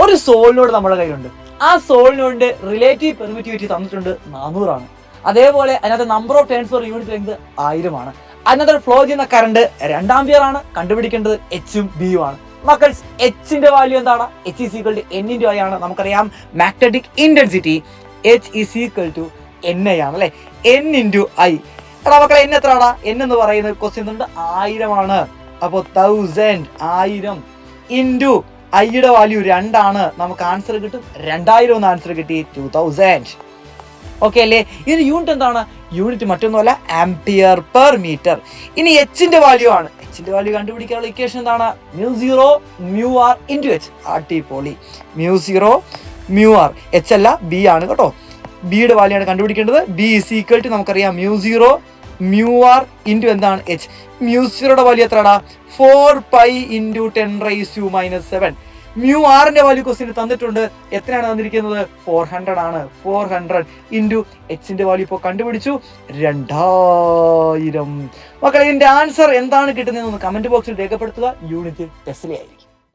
ഒരു സോളിനോട് നമ്മുടെ കയ്യിലുണ്ട്. ആ സോളിനോടിന്റെ റിലേറ്റീവ് പെർമിറ്റിവിറ്റി തന്നിട്ടുണ്ട് 400 അതേപോലെ അതിനകത്ത് number of turns per unit length 1000 അതിനകത്ത് ഫ്ലോ ചെയ്യുന്ന കറണ്ട് 2 ആമ്പിയർ ആണ്. കണ്ടുപിടിക്കേണ്ടത് എച്ചും ബിയും ആണ്. മക്കൾസ്, എച്ചിന്റെ വാല്യൂ എന്താണ്? H is equal to N into I ആണ്. നമുക്കറിയാം magnetic intensity H is equal to NI ആണ് അല്ലെ. N into I. എടാ മക്കളെ, N എത്രടാ? N എന്ന് പറയുന്നത് ക്വസ്റ്റ്യൻ ഉണ്ട് 1000 ആണ്. അപ്പൊ 1000 ഇൻറ്റു ഐയുടെ വാല്യൂ 2 ആണ്. നമുക്ക് ആൻസർ കിട്ടും 2000 എന്ന് ആൻസർ കിട്ടി 2000. ഓക്കെ അല്ലേ? ഇതിന് യൂണിറ്റ് എന്താണ്? യൂണിറ്റ് മറ്റൊന്നുമല്ല, ആംപിയർ പെർ മീറ്റർ. ഇനി എച്ചിന്റെ വാല്യൂ ആണ്. എച്ചിന്റെ വാല്യൂ കണ്ടുപിടിക്കാനുള്ള ഇക്വേഷൻ എന്താണ്? μ0 μr ഇൻറ്റു എച്ച്. അടിപൊളി. μ0 μr. എച്ച് അല്ല, ബി ആണ് കേട്ടോ. ബിയുടെ വാല്യൂ ആണ് കണ്ടുപിടിക്കേണ്ടത്. ബി ഇസ് ഈക്വൽ ടു നമുക്കറിയാം μ0 μr ഇൻറ്റു എന്താണ്? എച്ച്. μ0യുടെ വാല്യൂ എത്രടാ? 4π ഇൻറ്റു 10⁻⁻⁷. μrന്റെ വാല്യൂ ക്വസ്റ്റ്യൻ തന്നിട്ടുണ്ട്. എത്രയാണ് തന്നിരിക്കുന്നത്? 400 ആണ്. 400 ഇൻറ്റു എച്ചിന്റെ വാല്യൂ ഇപ്പോൾ കണ്ടുപിടിച്ചു 2000. മക്കളെ, ഇതിന്റെ ആൻസർ എന്താണ് കിട്ടുന്നതെന്ന് കമന്റ് ബോക്സിൽ രേഖപ്പെടുത്തുക. യൂണിറ്റ് ടെസ്റ്റിലെ ആയിരിക്കും.